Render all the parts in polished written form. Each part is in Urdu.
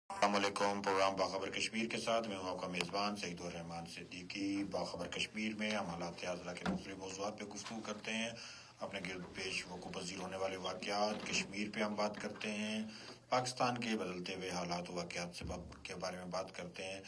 السلام علیکم۔ پروگرام باخبر کشمیر کے ساتھ میں ہوں آپ کا میزبان سعید الرحمان صدیقی۔ باخبر کشمیر میں ہم حالات اضلاع کے مختلف موضوعات پہ گفتگو کرتے ہیں، اپنے گرد پیش وقوع پذیر ہونے والے واقعات کشمیر پہ ہم بات کرتے ہیں، پاکستان کے بدلتے ہوئے حالات و واقعات کے بارے میں بات کرتے ہیں،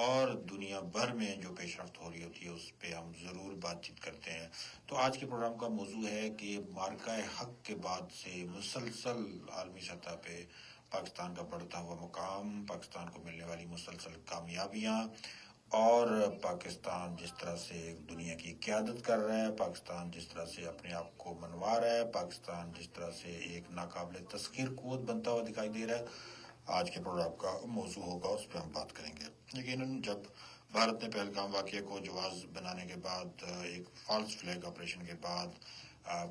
اور دنیا بھر میں جو پیش رفت ہو رہی ہوتی ہے اس پہ ہم ضرور بات چیت کرتے ہیں۔ تو آج کے پروگرام کا موضوع ہے کہ مارکہ حق کے بعد سے مسلسل عالمی سطح پہ پاکستان کا بڑھتا ہوا مقام، پاکستان کو ملنے والی مسلسل کامیابیاں، اور پاکستان جس طرح سے دنیا کی قیادت کر رہا ہے، پاکستان جس طرح سے اپنے آپ کو منوا رہا ہے، پاکستان جس طرح سے ایک ناقابل تسخیر قوت بنتا ہوا دکھائی دے رہا ہے، آج کے پروگرام کا موضوع ہوگا، اس پہ ہم بات کریں گے۔ یقیناً جب بھارت نے پہلگام واقعے کو جواز بنانے کے بعد، ایک فالس فلیگ آپریشن کے بعد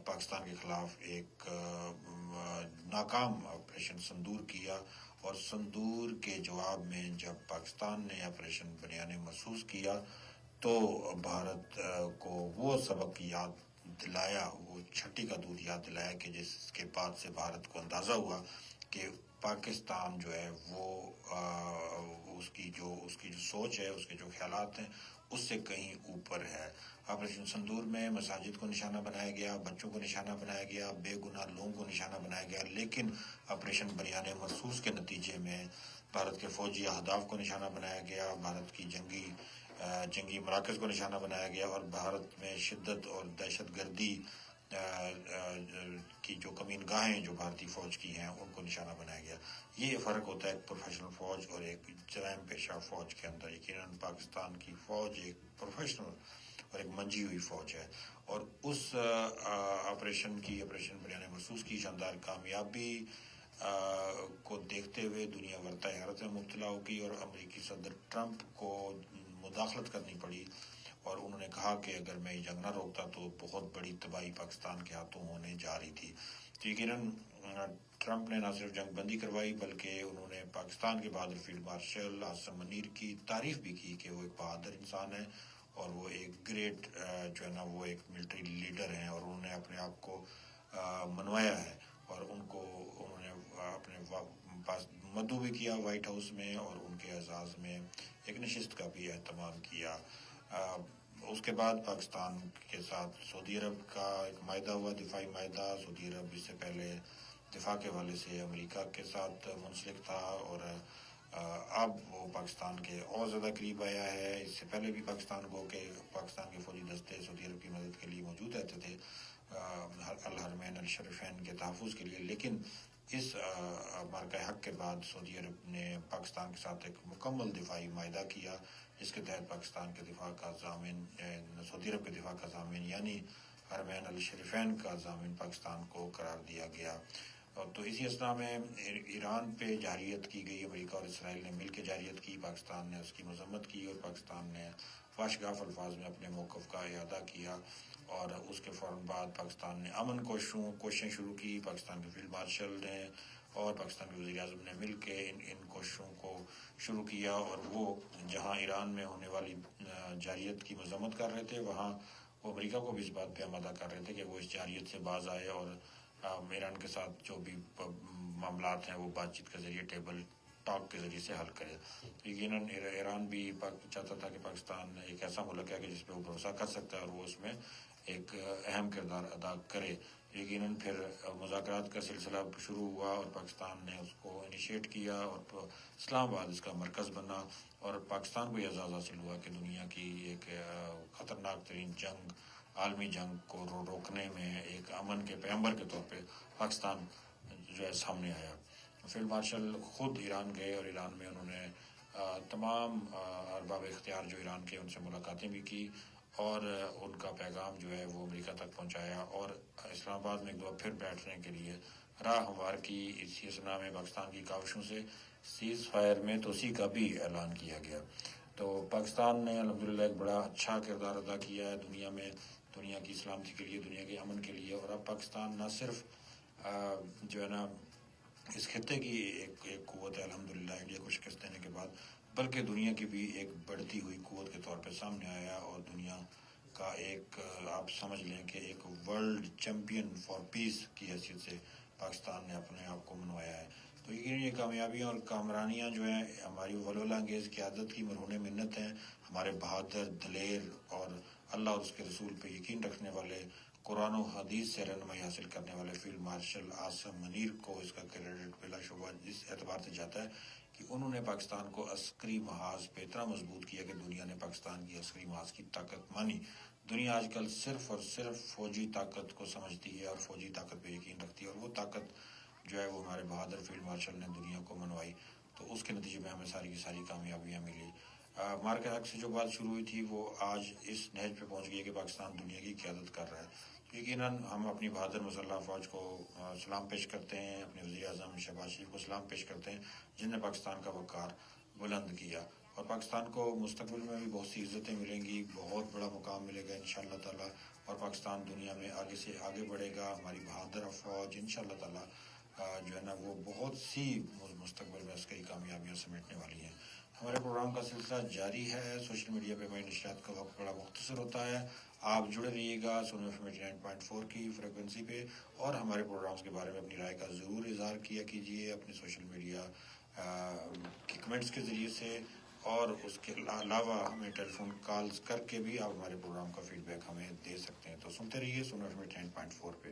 پاکستان کے خلاف ایک ناکام آپریشن سندور کیا، اور سندور کے جواب میں جب پاکستان نے آپریشن بنیانے محسوس کیا تو بھارت کو وہ سبق یاد دلایا، وہ چھٹی کا دودھ یاد دلایا کہ جس کے بعد سے بھارت کو اندازہ ہوا کہ پاکستان جو ہے وہ اس کی جو سوچ ہے، اس کے جو خیالات ہیں، اس سے کہیں اوپر ہے۔ آپریشن سندور میں مساجد کو نشانہ بنایا گیا، بچوں کو نشانہ بنایا گیا، بے گناہ لوگوں کو نشانہ بنایا گیا، لیکن آپریشن بنیانے مرصوص کے نتیجے میں بھارت کے فوجی اہداف کو نشانہ بنایا گیا، بھارت کی جنگی مراکز کو نشانہ بنایا گیا، اور بھارت میں شدت اور دہشت گردی کی جو کمین گاہیں جو بھارتی فوج کی ہیں ان کو نشانہ بنایا گیا۔ یہ فرق ہوتا ہے ایک پروفیشنل فوج اور ایک جرائم پیشہ فوج کے اندر۔ یقیناً پاکستان کی فوج ایک پروفیشنل اور ایک منجی ہوئی فوج ہے، اور اس آپریشن بنیانے مرصوص کی شاندار کامیابی کو دیکھتے ہوئے دنیا ورطہ حیرت میں مبتلا ہو گئی، اور امریکی صدر ٹرمپ کو مداخلت کرنی پڑی، اور انہوں نے کہا کہ اگر میں یہ جنگ نہ روکتا تو بہت بڑی تباہی پاکستان کے ہاتھوں ہونے جا رہی تھی۔ تو یقیناً ٹرمپ نے نہ صرف جنگ بندی کروائی بلکہ انہوں نے پاکستان کے بہادر فیلڈ مارشل عاصم منیر کی تعریف بھی کی کہ وہ ایک بہادر انسان ہے، اور وہ ایک گریٹ جو ہے نا وہ ایک ملٹری لیڈر ہیں، اور انہوں نے اپنے آپ کو منوایا ہے، اور انہوں نے اپنے پاس مدعو بھی کیا وائٹ ہاؤس میں، اور ان کے اعزاز میں ایک نشست کا بھی اہتمام کیا۔ اس کے بعد پاکستان کے ساتھ سعودی عرب کا ایک معاہدہ ہوا، دفاعی معاہدہ۔ سعودی عرب اس سے پہلے دفاع کے حوالے سے امریکہ کے ساتھ منسلک تھا، اور اب وہ پاکستان کے اور زیادہ قریب آیا ہے۔ اس سے پہلے بھی پاکستان کے فوجی دستے سعودی عرب کی مدد کے لیے موجود رہتے تھے، الحرمین الشریفین کے تحفظ کے لیے، لیکن اس مارکہ حق کے بعد سعودی عرب نے پاکستان کے ساتھ ایک مکمل دفاعی معاہدہ کیا، جس کے تحت پاکستان کے دفاع کا ضامن، سعودی عرب کے دفاع کا ضامن یعنی حرمین الشریفین کا ضامن پاکستان کو قرار دیا گیا۔ تو اسی اثنا میں ایران پہ جارحیت کی گئی، امریکہ اور اسرائیل نے مل کے جارحیت کی، پاکستان نے اس کی مذمت کی، اور پاکستان نے واشگاف الفاظ میں اپنے موقف کا اعادہ کیا، اور اس کے فوراً بعد پاکستان نے امن کوششیں شروع کی۔ پاکستان کے فیلڈ مارشل نے اور پاکستان کے وزیر اعظم نے مل کے ان کوششوں کو شروع کیا، اور وہ جہاں ایران میں ہونے والی جارحیت کی مذمت کر رہے تھے، وہاں وہ امریکہ کو بھی اس بات پہ آمادہ کر رہے تھے کہ وہ اس جارحیت سے باز آئے، اور ایران کے ساتھ جو بھی معاملات ہیں وہ بات چیت کے ذریعے، ٹیبل ٹاک کے ذریعے سے حل کرے۔ یقیناً ایران بھی چاہتا تھا کہ پاکستان ایک ایسا ملک ہے کہ جس پہ وہ بھروسہ کر سکتا ہے، اور وہ اس میں ایک اہم کردار ادا کرے۔ یقیناً پھر مذاکرات کا سلسلہ شروع ہوا، اور پاکستان نے اس کو انیشیٹ کیا، اور اسلام آباد اس کا مرکز بنا، اور پاکستان کو یہ اعزاز حاصل ہوا کہ دنیا کی ایک خطرناک ترین جنگ، عالمی جنگ کو روکنے میں ایک امن کے پیغمبر کے طور پہ پاکستان جو ہے سامنے آیا۔ فیلڈ مارشل خود ایران گئے، اور ایران میں انہوں نے تمام ارباب اختیار جو ایران کے ان سے ملاقاتیں بھی کی، اور ان کا پیغام جو ہے وہ امریکہ تک پہنچایا، اور اسلام آباد میں ایک دفعہ پھر بیٹھنے کے لیے راہ ہموار کی۔ اسی اثنا میں پاکستان کی کاوشوں سے سیز فائر میں توسیع کا بھی اعلان کیا گیا۔ تو پاکستان نے الحمدللہ ایک بڑا اچھا کردار ادا کیا ہے دنیا میں، دنیا کی سلامتی کے لیے، دنیا کے امن کے لیے، اور اب پاکستان نہ صرف جو ہے نا اس خطے کی ایک قوت ہے الحمدللہ انڈیا کو شکست دینے کے بعد، بلکہ دنیا کی بھی ایک بڑھتی ہوئی قوت کے طور پہ سامنے آیا، اور دنیا کا ایک آپ سمجھ لیں کہ ایک ورلڈ چیمپئن فار پیس کی حیثیت سے پاکستان نے اپنے آپ کو منوایا ہے۔ تو تو یقیناً یہ کامیابیاں اور کامرانیاں جو ہیں ہماری ولولہ انگیز قیادت کی مرہون منت ہیں. ہمارے بہادر، دلیر اور اللہ اور اس کے رسول پہ یقین رکھنے والے، قرآن و حدیث سے رہنمائی حاصل کرنے والے فیلڈ مارشل عاصم منیر کو اس کا کریڈٹ بلا شبہ اس اعتبار سے جاتا ہے کہ انہوں نے پاکستان کو عسکری محاذ پہ اتنا مضبوط کیا کہ دنیا نے پاکستان کی عسکری محاذ کی طاقت مانی. دنیا آج کل صرف اور صرف فوجی طاقت کو سمجھتی ہے اور فوجی طاقت پہ یقین رکھتی ہے، اور وہ طاقت جو ہے وہ ہمارے بہادر فیلڈ مارشل نے دنیا کو منوائی. تو اس کے نتیجے میں ہمیں ساری کی ساری کامیابیاں ملی. مارکا حق سے جو بات شروع ہوئی تھی وہ آج اس نہج پہ پہنچ گئی ہے کہ پاکستان دنیا کی قیادت کر رہا ہے. تو یقیناً ہم اپنی بہادر مسلح فوج کو سلام پیش کرتے ہیں، اپنے وزیر اعظم شہباز شریف کو سلام پیش کرتے ہیں جن نے پاکستان کا وقار بلند کیا. اور پاکستان کو مستقبل میں بھی بہت سی عزتیں ملیں گی، بہت بڑا مقام ملے گا انشاءاللہ تعالیٰ، اور پاکستان دنیا میں آگے سے آگے بڑھے گا. ہماری بہادر فوج انشاءاللہ تعالیٰ جو ہے نا وہ بہت سی مستقبل میں عسکری کامیابیاں سمیٹنے والی ہیں. ہمارے پروگرام کا سلسلہ جاری ہے. سوشل میڈیا پہ ہماری نشریات کا وقت بڑا مختصر ہوتا ہے. آپ جڑے رہیے گا سونو ایف 89.4 کی فریکوینسی پہ، اور ہمارے پروگرامز کے بارے میں اپنی رائے کا ضرور اظہار کیا کیجیے اپنے سوشل میڈیا کی کمنٹس کے ذریعے سے، اور اس کے علاوہ ہمیں ٹیلی فون کالز کر کے بھی آپ ہمارے پروگرام کا فیڈ بیک ہمیں دے سکتے ہیں. تو سنتے رہیے سونو ایف 89.4 پہ.